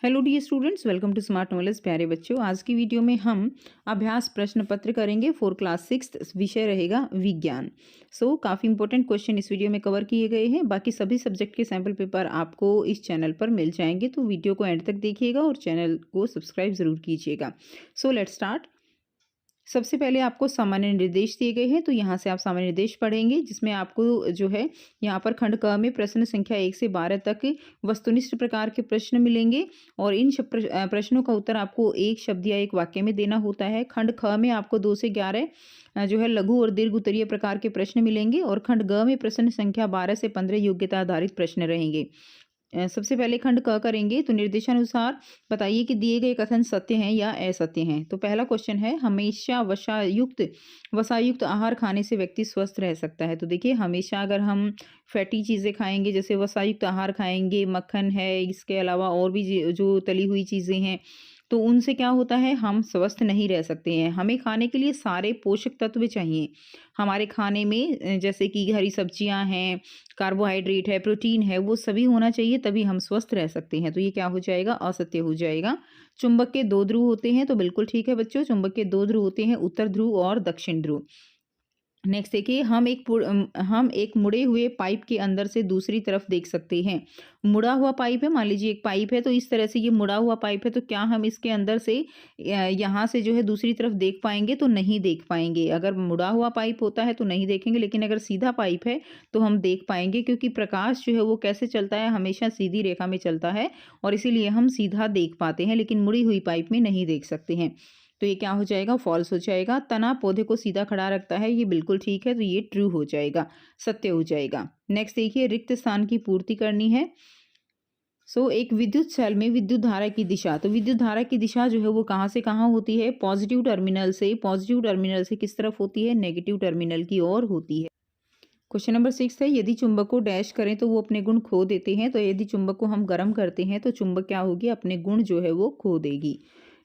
Hello dear students, welcome to smart knowledge. प्यारे बच्चों, आज की वीडियो में हम अभ्यास प्रश्न पत्र करेंगे फॉर क्लास 6। विषय रहेगा विज्ञान। काफ़ी इंपॉर्टेंट क्वेश्चन इस वीडियो में कवर किए गए हैं। बाकी सभी सब्जेक्ट के सैम्पल पेपर आपको इस चैनल पर मिल जाएंगे, तो वीडियो को एंड तक देखिएगा और चैनल को सब्सक्राइब जरूर कीजिएगा। Let's start. सबसे पहले आपको सामान्य निर्देश दिए गए हैं, तो यहाँ से आप सामान्य निर्देश पढ़ेंगे, जिसमें आपको जो है यहाँ पर खंड क में प्रश्न संख्या 1 से 12 तक वस्तुनिष्ठ प्रकार के प्रश्न मिलेंगे और इन प्रश्नों का उत्तर आपको एक शब्द या एक वाक्य में देना होता है। खंड ख में आपको 2 से 11 जो है लघु और दीर्घ उत्तरीय प्रकार के प्रश्न मिलेंगे और खंड ग में प्रश्न संख्या 12 से 15 योग्यता आधारित प्रश्न रहेंगे। सबसे पहले खंड क करेंगे, तो निर्देशानुसार बताइए कि दिए गए कथन सत्य हैं या असत्य हैं। तो पहला क्वेश्चन है, हमेशा वसायुक्त आहार खाने से व्यक्ति स्वस्थ रह सकता है। तो देखिए, हमेशा अगर हम फैटी चीज़ें खाएंगे, जैसे वसायुक्त आहार खाएंगे, मक्खन है, इसके अलावा और भी जो तली हुई चीज़ें हैं, तो उनसे क्या होता है, हम स्वस्थ नहीं रह सकते हैं। हमें खाने के लिए सारे पोषक तत्व चाहिए हमारे खाने में, जैसे कि हरी सब्जियां हैं, कार्बोहाइड्रेट है, प्रोटीन है, वो सभी होना चाहिए, तभी हम स्वस्थ रह सकते हैं। तो ये क्या हो जाएगा, असत्य हो जाएगा। चुंबक के 2 ध्रुव होते हैं, तो बिल्कुल ठीक है बच्चों, चुंबक के 2 ध्रुव होते हैं, उत्तर ध्रुव और दक्षिण ध्रुव। नेक्स्ट देखिए, हम एक मुड़े हुए पाइप के अंदर से दूसरी तरफ देख सकते हैं। मुड़ा हुआ पाइप है, मान लीजिए एक पाइप है, तो इस तरह से ये मुड़ा हुआ पाइप है, तो क्या हम इसके अंदर से यहाँ से जो है दूसरी तरफ देख पाएंगे? तो नहीं देख पाएंगे। अगर मुड़ा हुआ पाइप होता है तो नहीं देखेंगे, लेकिन अगर सीधा पाइप है तो हम देख पाएंगे, क्योंकि प्रकाश जो है वो कैसे चलता है, हमेशा सीधी रेखा में चलता है और इसीलिए हम सीधा देख पाते हैं, लेकिन मुड़ी हुई पाइप में नहीं देख सकते हैं। तो ये क्या हो जाएगा, फॉल्स हो जाएगा। तना पौधे को सीधा खड़ा रखता है, ये बिल्कुल ठीक है, तो ये ट्रू हो जाएगा, सत्य हो जाएगा। नेक्स्ट देखिए, रिक्त स्थान की पूर्ति करनी है। एक विद्युत सेल में विद्युत धारा की दिशा, तो विद्युत धारा की दिशा जो है वो कहाँ से कहाँ होती है, पॉजिटिव टर्मिनल से किस तरफ होती है, नेगेटिव टर्मिनल की ओर होती है। क्वेश्चन नंबर 6 है, यदि चुंबक को डैश करें तो वो अपने गुण खो देते हैं। तो यदि चुंबक को हम गर्म करते हैं तो चुंबक क्या होगी, अपने गुण जो है वो खो देगी।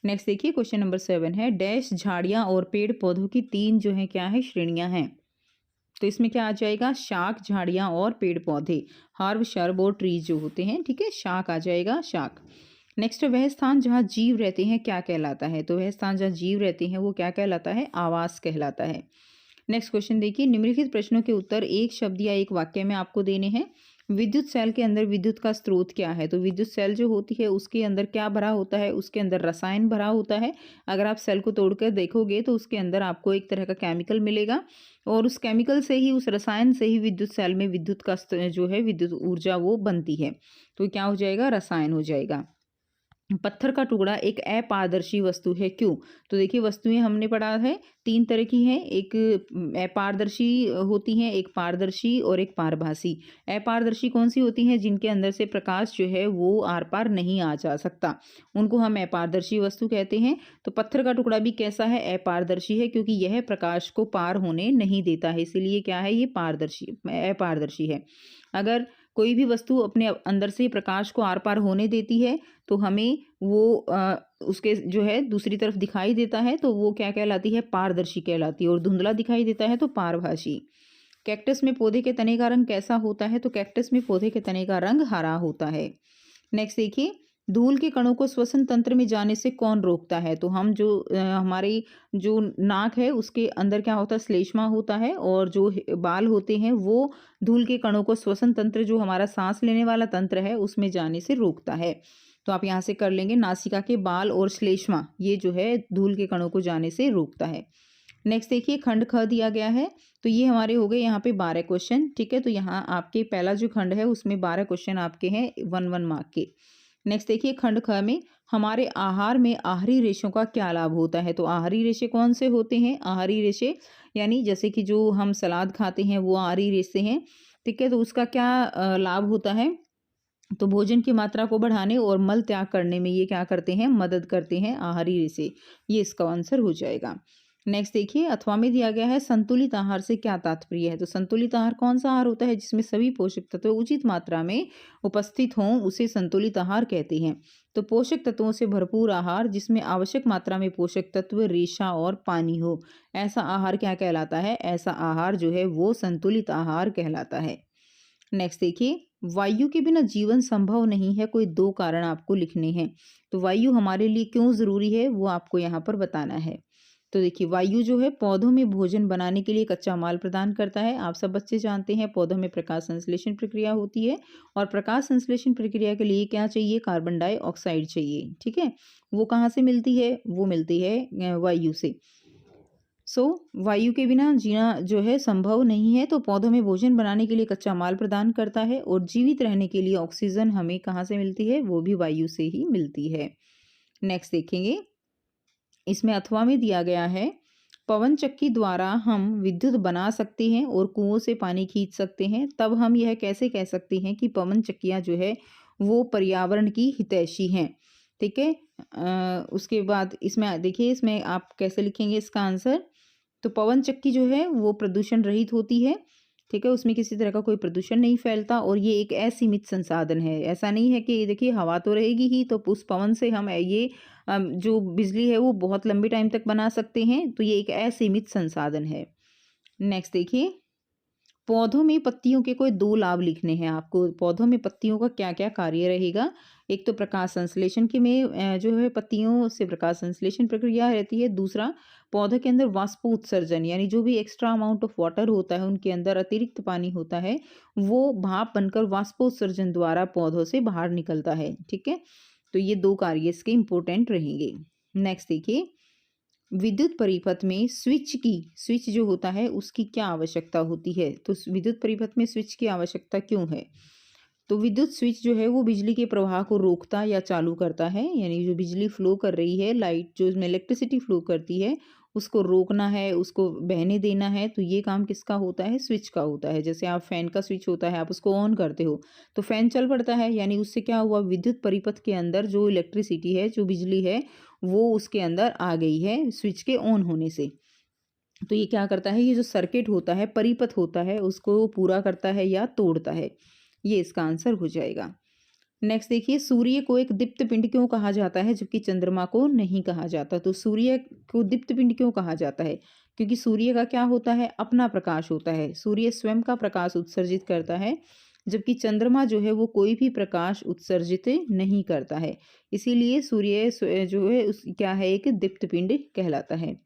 नेक्स्ट देखिए, क्वेश्चन नंबर 7 है, डैश झाड़ियां और पेड़ पौधों की 3 जो है क्या है, श्रेणियां हैं। तो इसमें क्या आ जाएगा, शाक, झाड़ियां और पेड़ पौधे, हर्ब, शर्ब और ट्रीज जो होते हैं, ठीक है, शाक आ जाएगा, शाक। नेक्स्ट, वह स्थान जहाँ जीव रहते हैं क्या कहलाता है। तो वह स्थान जहाँ जीव रहते हैं वो क्या कहलाता है, आवास कहलाता है। नेक्स्ट क्वेश्चन देखिए, निम्नलिखित प्रश्नों के उत्तर एक शब्द या एक वाक्य में आपको देने हैं। विद्युत सेल के अंदर विद्युत का स्रोत क्या है। तो विद्युत सेल जो होती है उसके अंदर क्या भरा होता है, उसके अंदर रसायन भरा होता है। अगर आप सेल को तोड़कर देखोगे तो उसके अंदर आपको एक तरह का केमिकल मिलेगा और उस केमिकल से ही, उस रसायन से ही विद्युत सेल में विद्युत का जो है विद्युत ऊर्जा वो बनती है। तो क्या हो जाएगा, रसायन हो जाएगा। पत्थर का टुकड़ा एक अपारदर्शी वस्तु है, क्यों। तो देखिए, वस्तुएं हमने पढ़ा है 3 तरह की हैं, एक अपारदर्शी होती हैं, एक पारदर्शी और एक पारभासी। अपारदर्शी कौन सी होती हैं, जिनके अंदर से प्रकाश जो है वो आर पार नहीं आ जा सकता, उनको हम अपारदर्शी वस्तु कहते हैं। तो पत्थर का टुकड़ा भी कैसा है, अपारदर्शी है, क्योंकि यह प्रकाश को पार होने नहीं देता है, इसीलिए क्या है, ये अपारदर्शी है। अगर कोई भी वस्तु अपने अंदर से प्रकाश को आर पार होने देती है तो हमें वो उसके जो है दूसरी तरफ दिखाई देता है, तो वो क्या कहलाती है, पारदर्शी कहलाती है, और धुंधला दिखाई देता है तो पारभासी। कैक्टस में पौधे के तने का रंग कैसा होता है। तो कैक्टस में पौधे के तने का रंग हरा होता है। नेक्स्ट देखिए, धूल के कणों को श्वसन तंत्र में जाने से कौन रोकता है। तो हम जो हमारी जो नाक है उसके अंदर क्या होता है, श्लेष्मा होता है, और जो बाल होते हैं वो धूल के कणों को श्वसन तंत्र, जो हमारा सांस लेने वाला तंत्र है, उसमें जाने से रोकता है। तो आप यहाँ से कर लेंगे, नासिका के बाल और श्लेष्मा ये जो है धूल के कणों को जाने से रोकता है। नेक्स्ट देखिए, खंड ख दिया गया है, तो ये हमारे हो गए यहाँ पे 12 क्वेश्चन, ठीक है। तो यहाँ आपके पहला जो खंड है उसमें 12 क्वेश्चन आपके हैं 1 मार्क के। नेक्स्ट देखिए, खंड ख में हमारे आहार में आहरी रेशों का क्या लाभ होता है। तो आहरी रेशे कौन से होते हैं, आहरी रेशे यानी जैसे कि जो हम सलाद खाते हैं वो आहरी रेशे हैं, ठीक है। तो उसका क्या लाभ होता है, तो भोजन की मात्रा को बढ़ाने और मल त्याग करने में ये क्या करते हैं, मदद करते हैं आहारी रेशे, ये इसका आंसर हो जाएगा। नेक्स्ट देखिए, अथवा में दिया गया है, संतुलित आहार से क्या तात्पर्य है। तो संतुलित आहार कौन सा आहार होता है, जिसमें सभी पोषक तत्व उचित मात्रा में उपस्थित हों, उसे संतुलित आहार कहते हैं। तो पोषक तत्वों से भरपूर आहार, जिसमें आवश्यक मात्रा में पोषक तत्व, रेशा और पानी हो, ऐसा आहार क्या कहलाता है, ऐसा आहार जो है वो संतुलित आहार कहलाता है। नेक्स्ट देखिए, वायु के बिना जीवन संभव नहीं है, कोई 2 कारण आपको लिखने हैं। तो वायु हमारे लिए क्यों ज़रूरी है वो आपको यहाँ पर बताना है। तो देखिए वायु जो है पौधों में भोजन बनाने के लिए कच्चा माल प्रदान करता है। आप सब बच्चे जानते हैं पौधों में प्रकाश संश्लेषण प्रक्रिया होती है और प्रकाश संश्लेषण प्रक्रिया के लिए क्या चाहिए? कार्बन डाइऑक्साइड चाहिए, ठीक है? वो कहाँ से मिलती है? वो मिलती है वायु से। वायु के बिना जीना जो है संभव नहीं है, तो पौधों में भोजन बनाने के लिए कच्चा माल प्रदान करता है और जीवित रहने के लिए ऑक्सीजन हमें कहाँ से मिलती है? वो भी वायु से ही मिलती है। नेक्स्ट देखेंगे, इसमें अथवा में दिया गया है, पवन चक्की द्वारा हम विद्युत बना सकते हैं और कुओं से पानी खींच सकते हैं। तब हम यह कैसे कह सकते हैं कि पवन चक्कियाँ जो है वो पर्यावरण की हितैषी हैं, ठीक है? उसके बाद इसमें देखिए, इसमें आप कैसे लिखेंगे इसका आंसर? तो पवन चक्की जो है वो प्रदूषण रहित होती है, ठीक है? उसमें किसी तरह का कोई प्रदूषण नहीं फैलता और ये एक असीमित संसाधन है। ऐसा नहीं है कि देखिए हवा तो रहेगी ही, तो उस पवन से हम ये जो बिजली है वो बहुत लंबे टाइम तक बना सकते हैं, तो ये एक असीमित संसाधन है। नेक्स्ट देखिए, पौधों में पत्तियों के कोई 2 लाभ लिखने हैं आपको। पौधों में पत्तियों का क्या-क्या कार्य रहेगा? एक तो प्रकाश संश्लेषण के में जो है पत्तियों से प्रकाश संश्लेषण प्रक्रिया रहती है। दूसरा, पौधे के अंदर वाष्पोत्सर्जन, यानी जो भी एक्स्ट्रा अमाउंट ऑफ वाटर होता है, उनके अंदर अतिरिक्त पानी होता है, वो भाप बनकर वाष्पोत्सर्जन द्वारा पौधों से बाहर निकलता है, ठीक है? तो ये 2 कार्य इसके इम्पोर्टेंट रहेंगे। नेक्स्ट देखिए, विद्युत परिपथ में स्विच जो होता है उसकी क्या आवश्यकता होती है? तो विद्युत परिपथ में स्विच की आवश्यकता क्यों है? तो विद्युत स्विच जो है वो बिजली के प्रवाह को रोकता या चालू करता है, यानी जो बिजली फ्लो कर रही है, लाइट जो इसमें इलेक्ट्रिसिटी फ्लो करती है, उसको रोकना है, उसको बहने देना है, तो ये काम किसका होता है? स्विच का होता है। जैसे आप फैन का स्विच होता है, आप उसको ऑन करते हो तो फैन चल पड़ता है, यानी उससे क्या हुआ? विद्युत परिपथ के अंदर जो इलेक्ट्रिसिटी है, जो बिजली है, वो उसके अंदर आ गई है स्विच के ऑन होने से। तो ये क्या करता है? ये जो सर्किट होता है, परिपथ होता है, उसको पूरा करता है या तोड़ता है। ये इसका आंसर हो जाएगा। नेक्स्ट देखिए, सूर्य को एक दीप्त पिंड क्यों कहा जाता है जबकि चंद्रमा को नहीं कहा जाता? तो सूर्य को दीप्त पिंड क्यों कहा जाता है? क्योंकि सूर्य का क्या होता है? अपना प्रकाश होता है। सूर्य स्वयं का प्रकाश उत्सर्जित करता है, जबकि चंद्रमा जो है वो कोई भी प्रकाश उत्सर्जित नहीं करता है। इसीलिए सूर्य जो है उस क्या है? एक दीप्त पिंड कहलाता है।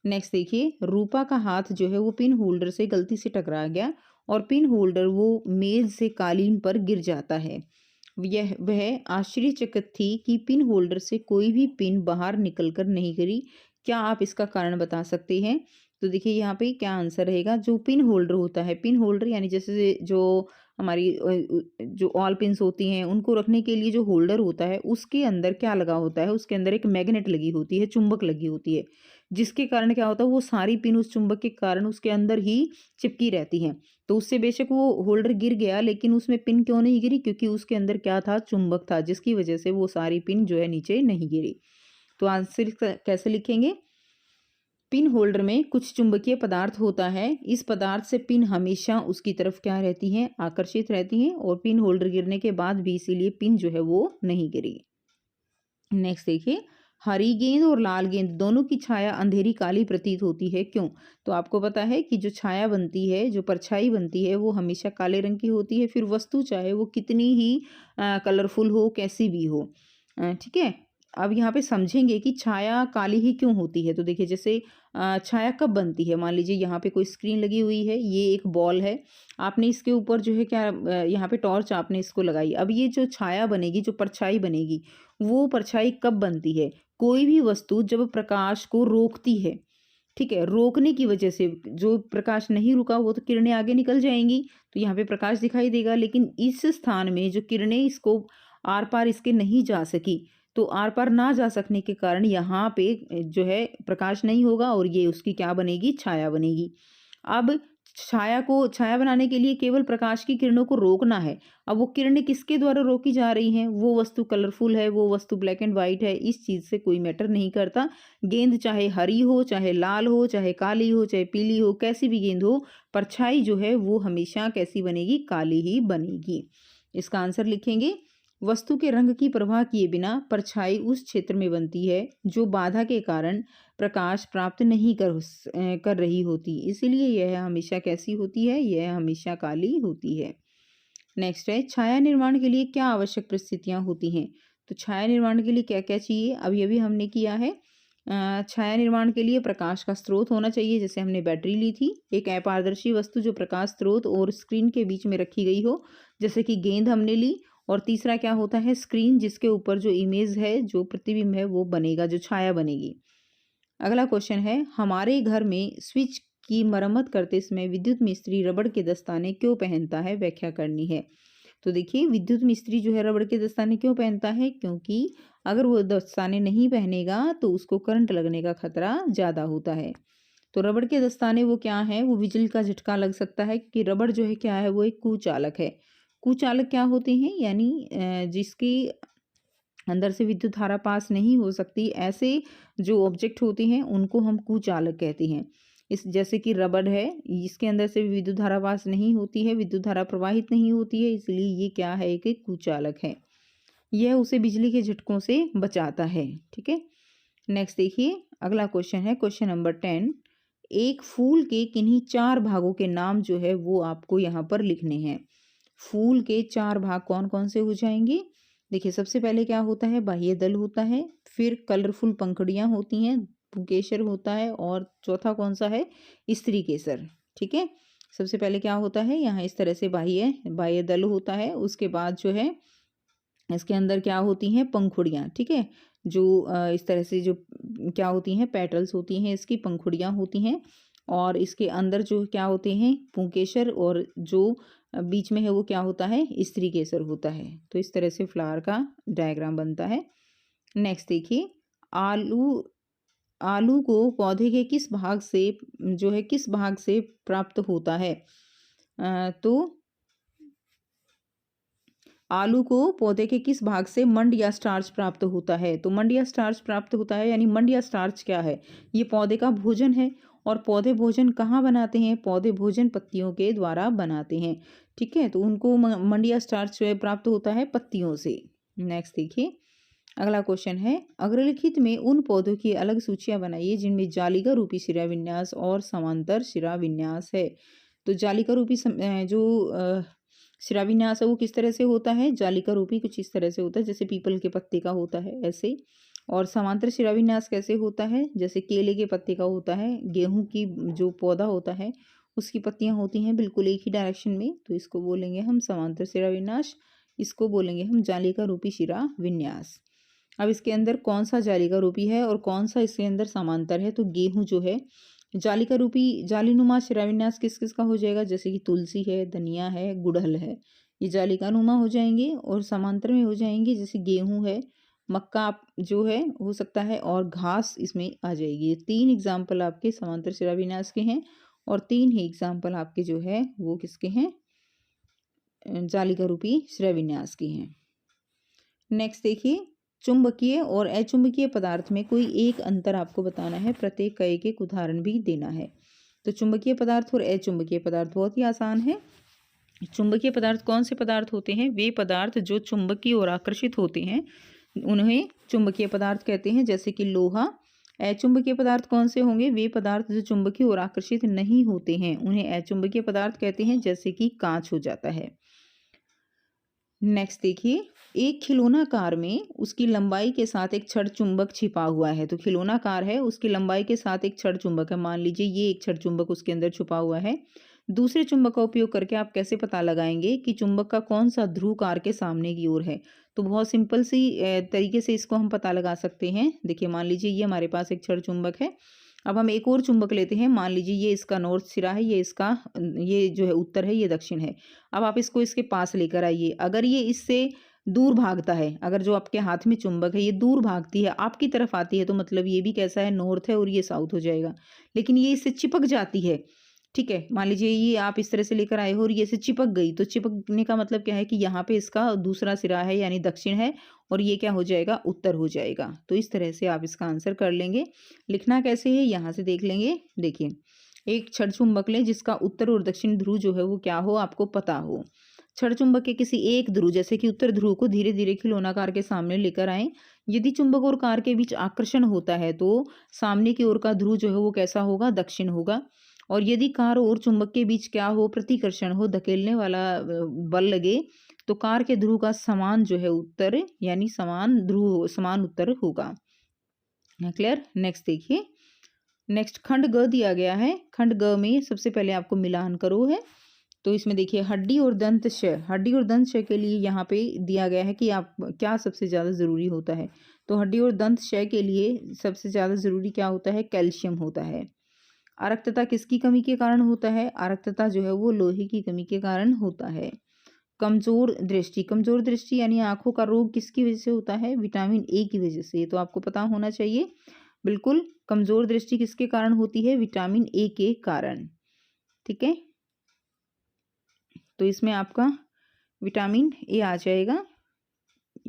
नेक्स्ट देखिए, रूपा का हाथ जो है वो पिन होल्डर से गलती से टकरा गया और पिन होल्डर वो मेज से कालीन पर गिर जाता है। वह आश्चर्यचकित थी कि पिन होल्डर से कोई भी पिन बाहर निकलकर नहीं गिरी। क्या आप इसका कारण बता सकते हैं? तो देखिए यहाँ पे क्या आंसर रहेगा? जो पिन होल्डर होता है, पिन होल्डर यानी जैसे जो हमारी जो ऑल पिन्स होती हैं उनको रखने के लिए जो होल्डर होता है उसके अंदर क्या लगा होता है? उसके अंदर एक मैग्नेट लगी होती है, चुंबक लगी होती है, जिसके कारण क्या होता है? वो सारी पिन उस चुंबक के कारण उसके अंदर ही चिपकी रहती हैं। तो उससे बेशक वो होल्डर गिर गया, लेकिन उसमें पिन क्यों नहीं गिरी? क्योंकि उसके अंदर क्या था? चुंबक था, जिसकी वजह से वो सारी पिन जो है नीचे नहीं गिरी। तो आंसर कैसे लिखेंगे? पिन होल्डर में कुछ चुंबकीय पदार्थ होता है, इस पदार्थ से पिन हमेशा उसकी तरफ क्या रहती हैं? आकर्षित रहती हैं और पिन होल्डर गिरने के बाद भी इसीलिए पिन जो है वो नहीं गिरी। नेक्स्ट देखिए, हरी गेंद और लाल गेंद दोनों की छाया अंधेरी काली प्रतीत होती है, क्यों? तो आपको पता है कि जो छाया बनती है, जो परछाई बनती है, वो हमेशा काले रंग की होती है, फिर वस्तु चाहे वो कितनी ही कलरफुल हो, कैसी भी हो। ठीक है? अब यहाँ पे समझेंगे कि छाया काली ही क्यों होती है। तो देखिए, जैसे छाया कब बनती है? मान लीजिए यहाँ पे कोई स्क्रीन लगी हुई है, ये एक बॉल है, आपने इसके ऊपर जो है क्या यहाँ पे टॉर्च आपने इसको लगाई। अब ये जो छाया बनेगी, जो परछाई बनेगी, वो परछाई कब बनती है? कोई भी वस्तु जब प्रकाश को रोकती है, ठीक है? रोकने की वजह से जो प्रकाश नहीं रुका वो तो किरणें आगे निकल जाएँगी, तो यहाँ पे प्रकाश दिखाई देगा। लेकिन इस स्थान में जो किरणें इसको आर-पार इसके नहीं जा सकी, तो आर-पार ना जा सकने के कारण यहाँ पे जो है प्रकाश नहीं होगा और ये उसकी क्या बनेगी? छाया बनेगी। अब छाया बनाने के लिए केवल प्रकाश की किरणों को रोकना है। अब वो किरणें किसके द्वारा रोकी जा रही हैं? वो वस्तु कलरफुल है, वो वस्तु ब्लैक एंड व्हाइट है, इस चीज़ से कोई मैटर नहीं करता। गेंद चाहे हरी हो, चाहे लाल हो, चाहे काली हो, चाहे पीली हो, कैसी भी गेंद हो, परछाई जो है वो हमेशा कैसी बनेगी? काली ही बनेगी। इसका आंसर लिखेंगे, वस्तु के रंग की परवाह किए बिना परछाई उस क्षेत्र में बनती है जो बाधा के कारण प्रकाश प्राप्त नहीं कर रही होती, इसलिए यह हमेशा कैसी होती है? यह हमेशा काली होती है। नेक्स्ट है छाया निर्माण के लिए क्या आवश्यक परिस्थितियां होती हैं। तो छाया निर्माण के लिए क्या क्या चाहिए, अभी अभी हमने किया है। छाया निर्माण के लिए प्रकाश का स्रोत होना चाहिए, जैसे हमने बैटरी ली थी। एक अपारदर्शी वस्तु जो प्रकाश स्रोत और स्क्रीन के बीच में रखी गई हो, जैसे कि गेंद हमने ली। और तीसरा क्या होता है, स्क्रीन जिसके ऊपर जो इमेज है, जो प्रतिबिंब है वो बनेगा, जो छाया बनेगी। अगला क्वेश्चन है, हमारे घर में स्विच की मरम्मत करते समय विद्युत मिस्त्री रबड़ के दस्ताने क्यों पहनता है, व्याख्या करनी है। तो देखिए विद्युत मिस्त्री जो है रबड़ के दस्ताने क्यों पहनता है, क्योंकि अगर वो दस्ताने नहीं पहनेगा तो उसको करंट लगने का खतरा ज़्यादा होता है। तो रबड़ के दस्ताने वो क्या है, वो बिजली का झटका लग सकता है कि रबड़ जो है क्या है, वो एक कुचालक है। कुचालक क्या होते हैं, यानी जिसकी अंदर से विद्युत धारा पास नहीं हो सकती, ऐसे जो ऑब्जेक्ट होते हैं उनको हम कुचालक कहते हैं। इस जैसे कि रबड़ है, इसके अंदर से विद्युत धारा पास नहीं होती है, विद्युत धारा प्रवाहित नहीं होती है, इसलिए ये क्या है, एक कुचालक है। यह उसे बिजली के झटकों से बचाता है। ठीक है, नेक्स्ट देखिए अगला क्वेश्चन है क्वेश्चन नंबर 10। एक फूल के किन्हीं 4 भागों के नाम जो है वो आपको यहाँ पर लिखने हैं। फूल के 4 भाग कौन कौन से हो जाएंगे। देखिए सबसे पहले क्या होता है, बाह्य दल होता है, फिर कलरफुल पंखुड़ियाँ होती हैं, पुंकेसर होता है, और चौथा कौन सा है, स्त्री केसर। ठीक है, सबसे पहले क्या होता है, यहाँ इस तरह से बाह्य बाह्य दल होता है। उसके बाद जो है इसके अंदर क्या होती हैं, पंखुड़ियाँ। ठीक है, जो इस तरह से जो क्या होती हैं, पेटल्स होती हैं, इसकी पंखुड़ियाँ होती हैं। और इसके अंदर जो क्या होते हैं, पुंकेसर, और जो बीच में है वो क्या होता है, स्त्री केसर होता है। तो इस तरह से फ्लावर का डायग्राम बनता है। नेक्स्ट देखिए, आलू आलू को पौधे के किस भाग से जो है, किस भाग से प्राप्त होता है। तो आलू को पौधे के किस भाग से मंड या स्टार्च प्राप्त होता है। तो मंड या स्टार्च प्राप्त होता है, यानी मंड या स्टार्च क्या है, ये पौधे का भोजन है। और पौधे भोजन कहाँ बनाते हैं, पौधे भोजन पत्तियों के द्वारा बनाते हैं। ठीक है, तो उनको मंड या स्टार्च प्राप्त होता है पत्तियों से। नेक्स्ट देखिए अगला क्वेश्चन है, अग्रलिखित में उन पौधों की अलग सूचियां बनाइए जिनमें जालिका रूपी शिरा विन्यास और समांतर शिरा विन्यास है। तो जालिका रूपी जो शिराविन्यास है वो किस तरह से होता है, जालिका रूपी कुछ इस तरह से होता है, जैसे पीपल के पत्ते का होता है ऐसे। और समांतर शिराविन्यास कैसे होता है, जैसे केले के पत्ते का होता है, गेहूं की जो पौधा होता है उसकी पत्तियां होती हैं बिल्कुल एक ही डायरेक्शन में, तो इसको बोलेंगे हम समांतर शिराविन्यास, इसको बोलेंगे हम जालिका रूपी शिराविन्यास। अब इसके अंदर कौन सा जालिका रूपी है और कौन सा इसके अंदर समांतर है। तो गेहूं जो है जालिका रूपी जालीनुमा शिराविन्यास किस किस का हो जाएगा, जैसे कि तुलसी है, धनिया है, गुड़हल है, ये जालिका नुमा हो जाएंगे। और समांतर में हो जाएंगे, जैसे गेहूं है, मक्का जो है हो सकता है, और घास इसमें आ जाएगी। ये 3 एग्जाम्पल आपके समांतर शिराविन्यास के हैं, और 3 ही एग्जाम्पल आपके जो है वो किसके हैं, जालिका रूपी शिराविन्यास के हैं। नेक्स्ट देखिए, चुंबकीय और अचुंबकीय पदार्थ में कोई एक अंतर आपको बताना है, प्रत्येक का एक एक उदाहरण भी देना है। तो चुंबकीय पदार्थ और अचुंबकीय पदार्थ बहुत ही आसान है। चुंबकीय पदार्थ कौन से पदार्थ होते हैं, वे पदार्थ जो चुंबकीय और आकर्षित होते हैं उन्हें चुंबकीय पदार्थ कहते हैं, जैसे कि लोहा। अचुंबकीय पदार्थ कौन से होंगे, वे पदार्थ जो चुंबकीय और आकर्षित नहीं होते हैं उन्हें अचुंबकीय पदार्थ कहते हैं, जैसे कि कांच हो जाता है। नेक्स्ट देखिए, एक खिलौना कार में उसकी लंबाई के साथ एक छड़ चुंबक छिपा हुआ है। तो खिलौना कार है, उसकी लंबाई के साथ एक छड़ चुंबक है, मान लीजिए ये एक छड़ चुंबक उसके अंदर छुपा हुआ है। दूसरे चुंबक का उपयोग करके आप कैसे पता लगाएंगे कि चुंबक का कौन सा ध्रुव कार के सामने की ओर है। तो बहुत सिंपल सी तरीके से इसको हम पता लगा सकते हैं। देखिए मान लीजिए ये हमारे पास एक छड़ चुंबक है, अब हम एक और चुंबक लेते हैं, मान लीजिए ये इसका नॉर्थ सिरा है, ये इसका ये जो है उत्तर है, ये दक्षिण है। अब आप इसको इसके पास लेकर आइए, अगर ये इससे दूर भागता है, अगर जो आपके हाथ में चुंबक है ये दूर भागती है, आपकी तरफ आती है, तो मतलब ये भी कैसा है, नॉर्थ है, और ये साउथ हो जाएगा। लेकिन ये इससे चिपक जाती है, ठीक है, मान लीजिए ये आप इस तरह से लेकर आए हो और ये से चिपक गई, तो चिपकने का मतलब क्या है कि यहाँ पे इसका दूसरा सिरा है यानी दक्षिण है, और ये क्या हो जाएगा, उत्तर हो जाएगा। तो इस तरह से आप इसका आंसर कर लेंगे। लिखना कैसे है, यहाँ से देख लेंगे। देखिए एक छड़ चुंबक लें जिसका उत्तर और दक्षिण ध्रुव जो है वो क्या हो, आपको पता हो। छड़ चुंबक के किसी एक ध्रुव जैसे कि उत्तर ध्रुव को धीरे धीरे खिलौना कार के सामने लेकर आए। यदि चुंबक और कार के बीच आकर्षण होता है तो सामने की ओर का ध्रुव जो है वो कैसा होगा, दक्षिण होगा। और यदि कार और चुंबक के बीच क्या हो, प्रतिकर्षण हो, धकेलने वाला बल लगे, तो कार के ध्रुव का समान जो है उत्तर, यानी समान ध्रुव समान उत्तर होगा। क्लियर। नेक्स्ट देखिए, नेक्स्ट खंड ग दिया गया है। खंड ग में सबसे पहले आपको मिलान करो है। तो इसमें देखिए हड्डी और दंत शय, हड्डी और दंत शय के लिए यहाँ पे दिया गया है कि आप क्या सबसे ज़्यादा ज़रूरी होता है। तो हड्डी और दंत शय के लिए सबसे ज़्यादा ज़रूरी क्या होता है, कैल्शियम होता है। आरक्तता किसकी कमी के कारण होता है, आरक्तता जो है वो लोहे की कमी के कारण होता है। कमजोर दृष्टि, कमजोर दृष्टि यानी आंखों का रोग किसकी वजह से होता है, विटामिन ए की वजह से। तो आपको पता होना चाहिए बिल्कुल, कमजोर दृष्टि किसके कारण होती है, विटामिन ए के कारण। ठीक है, तो इसमें आपका विटामिन ए आ जाएगा,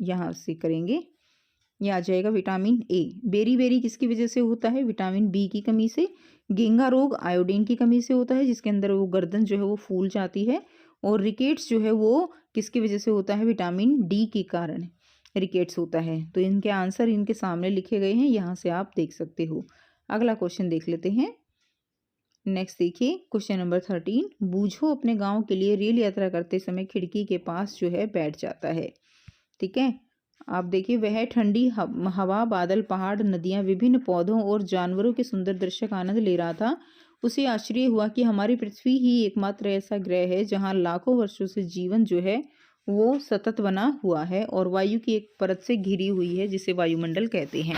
यहाँ से करेंगे, ये आ जाएगा विटामिन ए। बेरी बेरी किसकी वजह से होता है, विटामिन बी की कमी से। गेंगा रोग आयोडीन की कमी से होता है, जिसके अंदर वो गर्दन जो है वो फूल जाती है। और रिकेट्स जो है वो किसकी वजह से होता है, विटामिन डी के कारण रिकेट्स होता है। तो इनके आंसर इनके सामने लिखे गए हैं, यहाँ से आप देख सकते हो। अगला क्वेश्चन देख लेते हैं। नेक्स्ट देखिए क्वेश्चन नंबर 13, बूझो अपने गांव के लिए रेल यात्रा करते समय खिड़की के पास जो है बैठ जाता है। ठीक है, आप देखिए, वह ठंडी हवा, बादल, पहाड़, नदियां, विभिन्न पौधों और जानवरों के सुंदर दृश्य का आनंद ले रहा था। उसे आश्चर्य हुआ कि हमारी पृथ्वी ही एकमात्र ऐसा ग्रह है जहां लाखों वर्षों से जीवन जो है वो सतत बना हुआ है और वायु की एक परत से घिरी हुई है, जिसे वायुमंडल कहते हैं।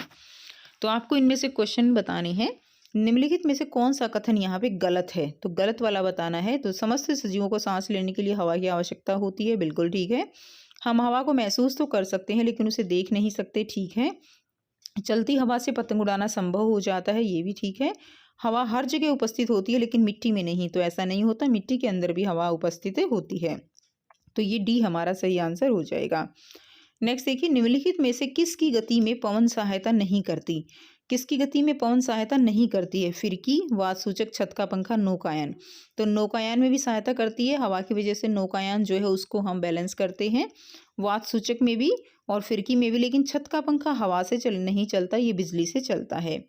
तो आपको इनमें से क्वेश्चन बताने हैं। निम्नलिखित में से कौन सा कथन यहाँ पे गलत है, तो गलत वाला बताना है। तो समस्त सजीवों को सांस लेने के लिए हवा की आवश्यकता होती है, बिल्कुल ठीक है। हम हवा को महसूस तो कर सकते हैं लेकिन उसे देख नहीं सकते, ठीक है। चलती हवा से पतंग उड़ाना संभव हो जाता है, ये भी ठीक है। हवा हर जगह उपस्थित होती है लेकिन मिट्टी में नहीं, तो ऐसा नहीं होता, मिट्टी के अंदर भी हवा उपस्थित होती है। तो ये डी हमारा सही आंसर हो जाएगा। नेक्स्ट देखिए, निम्नलिखित में से किसकी गति में पवन सहायता नहीं करती, किसकी गति में पवन सहायता नहीं करती है, फिरकी, वात सूचक, छत का पंखा, नौकायान। तो नौकायान में भी सहायता करती है, हवा की वजह से नौकायान जो है उसको हम बैलेंस करते हैं, वात सूचक में भी और फिरकी में भी। लेकिन छत का पंखा हवा से नहीं चलता, ये बिजली से चलता है।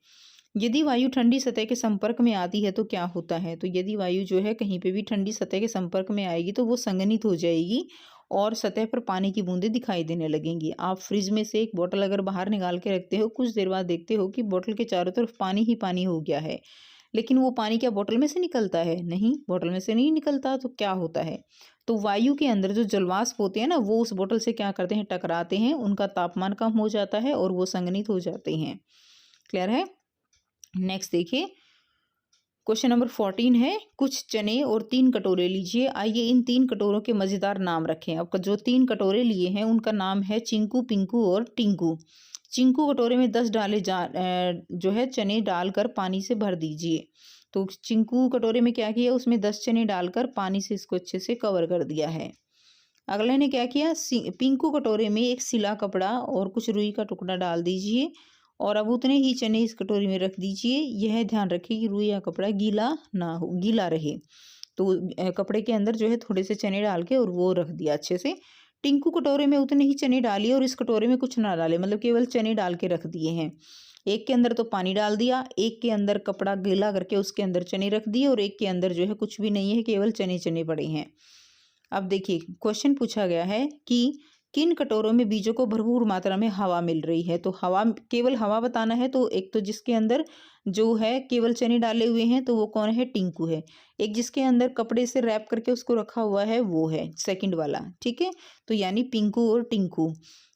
यदि वायु ठंडी सतह के संपर्क में आती है तो क्या होता है, तो यदि वायु जो है कहीं पे भी ठंडी सतह के संपर्क में आएगी तो वो संघनित हो जाएगी और सतह पर पानी की बूंदें दिखाई देने लगेंगी। आप फ्रिज में से एक बोतल अगर बाहर निकाल के रखते हो, कुछ देर बाद देखते हो कि बोतल के चारों तरफ पानी ही पानी हो गया है, लेकिन वो पानी क्या बोतल में से निकलता है, नहीं, बोतल में से नहीं निकलता। तो क्या होता है, तो वायु के अंदर जो जलवाष्प होते हैं ना, वो उस बोतल से क्या करते हैं, टकराते हैं, उनका तापमान कम हो जाता है और वो संघनित हो जाते हैं। क्लियर है। नेक्स्ट देखिए, क्वेश्चन नंबर 14 है, कुछ चने और 3 कटोरे लीजिए, आइए इन 3 कटोरों के मज़ेदार नाम रखें। आपका जो 3 कटोरे लिए हैं उनका नाम है चिंकू, पिंकू और टिंकू। चिंकू कटोरे में 10 जो है चने डालकर पानी से भर दीजिए। तो चिंकू कटोरे में क्या किया, उसमें 10 चने डालकर पानी से इसको अच्छे से कवर कर दिया है। अगले ने क्या किया, पिंकू कटोरे में एक सिला कपड़ा और कुछ रुई का टुकड़ा डाल दीजिए और अब उतने ही चने इस कटोरी में रख दीजिए। यह ध्यान रखिए कि रुई या कपड़ा गीला ना हो, गीला रहे। तो कपड़े के अंदर जो है थोड़े से चने डाल के और वो रख दिया अच्छे से। टिंकू कटोरे में उतने ही चने डालिए और इस कटोरे में कुछ ना डाले, मतलब केवल चने डाल के रख दिए हैं। एक के अंदर तो पानी डाल दिया, एक के अंदर कपड़ा गीला करके उसके अंदर चने रख दिए और एक के अंदर जो है कुछ भी नहीं है, केवल चने चने पड़े हैं। अब देखिए, क्वेश्चन पूछा गया है कि किन कटोरों में बीजों को भरपूर मात्रा में हवा मिल रही है। तो हवा, केवल हवा बताना है। तो एक तो जिसके अंदर जो है केवल चने डाले हुए हैं तो वो कौन है, टिंकू है। एक जिसके अंदर कपड़े से रैप करके उसको रखा हुआ है वो है सेकंड वाला, ठीक है। तो यानी पिंकू और टिंकू।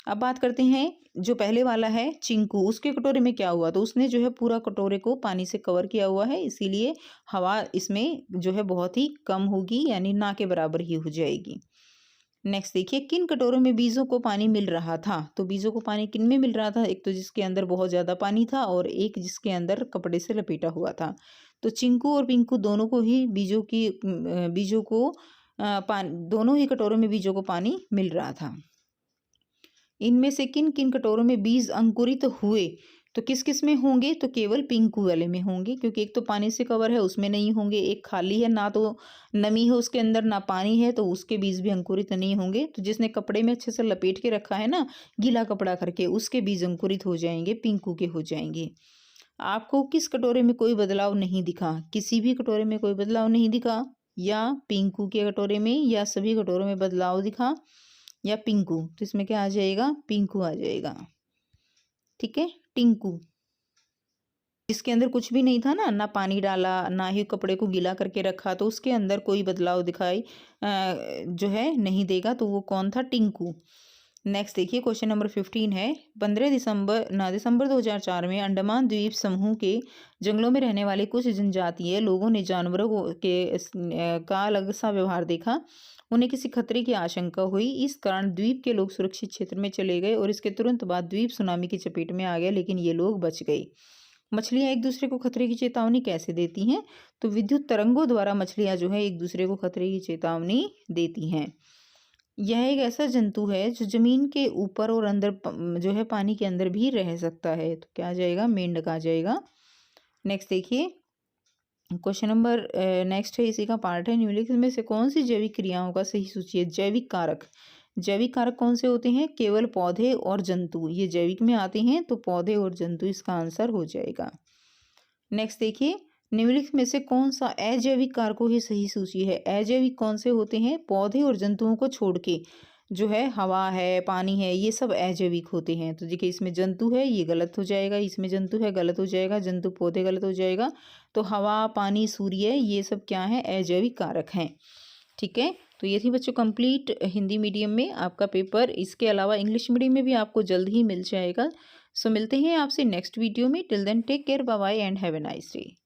अब बात करते हैं जो पहले वाला है चिंकू, उसके कटोरे में क्या हुआ, तो उसने जो है पूरा कटोरे को पानी से कवर किया हुआ है, इसीलिए हवा इसमें जो है बहुत ही कम होगी, यानी ना के बराबर ही हो जाएगी। नेक्स्ट देखिए, किन कटोरों में बीजों को पानी मिल रहा था। तो बीजों को पानी किन में मिल रहा था, एक तो जिसके अंदर बहुत ज़्यादा पानी था और एक जिसके अंदर कपड़े से लपेटा हुआ था। तो चिंकू और पिंकू दोनों को ही दोनों ही कटोरों में बीजों को पानी मिल रहा था। इनमें से किन किन कटोरों में बीज अंकुरित हुए, तो किस किस में होंगे, तो केवल पिंकू वाले में होंगे, क्योंकि एक तो पानी से कवर है उसमें नहीं होंगे, एक खाली है, ना तो नमी है उसके अंदर ना पानी है, तो उसके बीज भी अंकुरित नहीं होंगे। तो जिसने कपड़े में अच्छे से लपेट के रखा है ना, गीला कपड़ा करके, उसके बीज अंकुरित हो जाएंगे, पिंकू के हो जाएंगे। आपको किस कटोरे में कोई बदलाव नहीं दिखा? किसी भी कटोरे में कोई बदलाव नहीं दिखा, या पिंकू के कटोरे में, या सभी कटोरों में बदलाव दिखा, या पिंकू? तो इसमें क्या आ जाएगा? पिंकू आ जाएगा। ठीक है, टिंकू। इसके अंदर कुछ भी नहीं था ना, ना पानी डाला, ना ही कपड़े को गीला करके रखा, तो उसके अंदर कोई बदलाव दिखाई जो है नहीं देगा, तो वो कौन था? टिंकू। नेक्स्ट देखिए, क्वेश्चन नंबर 15 है। 15 दिसंबर 2004 में अंडमान द्वीप समूह के जंगलों में रहने वाले कुछ जनजातीय लोगों ने जानवरों का अलग सा व्यवहार देखा। उन्हें किसी खतरे की आशंका हुई, इस कारण द्वीप के लोग सुरक्षित क्षेत्र में चले गए और इसके तुरंत बाद द्वीप सुनामी की चपेट में आ गया, लेकिन ये लोग बच गए। मछलियां एक दूसरे को खतरे की चेतावनी कैसे देती हैं? तो विद्युत तरंगों द्वारा मछलियां जो है एक दूसरे को खतरे की चेतावनी देती हैं। यह एक ऐसा जंतु है जो जमीन के ऊपर और अंदर जो है पानी के अंदर भी रह सकता है। तो क्या आ जाएगा? मेंढक आ जाएगा। नेक्स्ट देखिए, क्वेश्चन नंबर नेक्स्ट है, इसी का पार्ट है। निम्नलिखित में से कौन सी जैविक क्रियाओं का सही सूची है? जैविक कारक। जैविक कारक कौन से होते हैं? केवल पौधे और जंतु, ये जैविक में आते हैं, तो पौधे और जंतु इसका आंसर हो जाएगा। नेक्स्ट देखिए, निम्नलिखित में से कौन सा अजैविक कारकों की सही सूची है? अजैविक कौन से होते हैं? पौधे और जंतुओं को छोड़ के जो है हवा है, पानी है, ये सब अजैविक होते हैं। तो देखिए, इसमें जंतु है, ये गलत हो जाएगा, इसमें जंतु है, गलत हो जाएगा, जंतु पौधे गलत हो जाएगा। तो हवा, पानी, सूर्य, ये सब क्या है? अजैविक कारक हैं। ठीक है, तो ये थी बच्चों कंप्लीट हिंदी मीडियम में आपका पेपर। इसके अलावा इंग्लिश मीडियम में भी आपको जल्द ही मिल जाएगा। सो मिलते हैं आपसे नेक्स्ट वीडियो में। Till then take care, bye bye and have a nice day.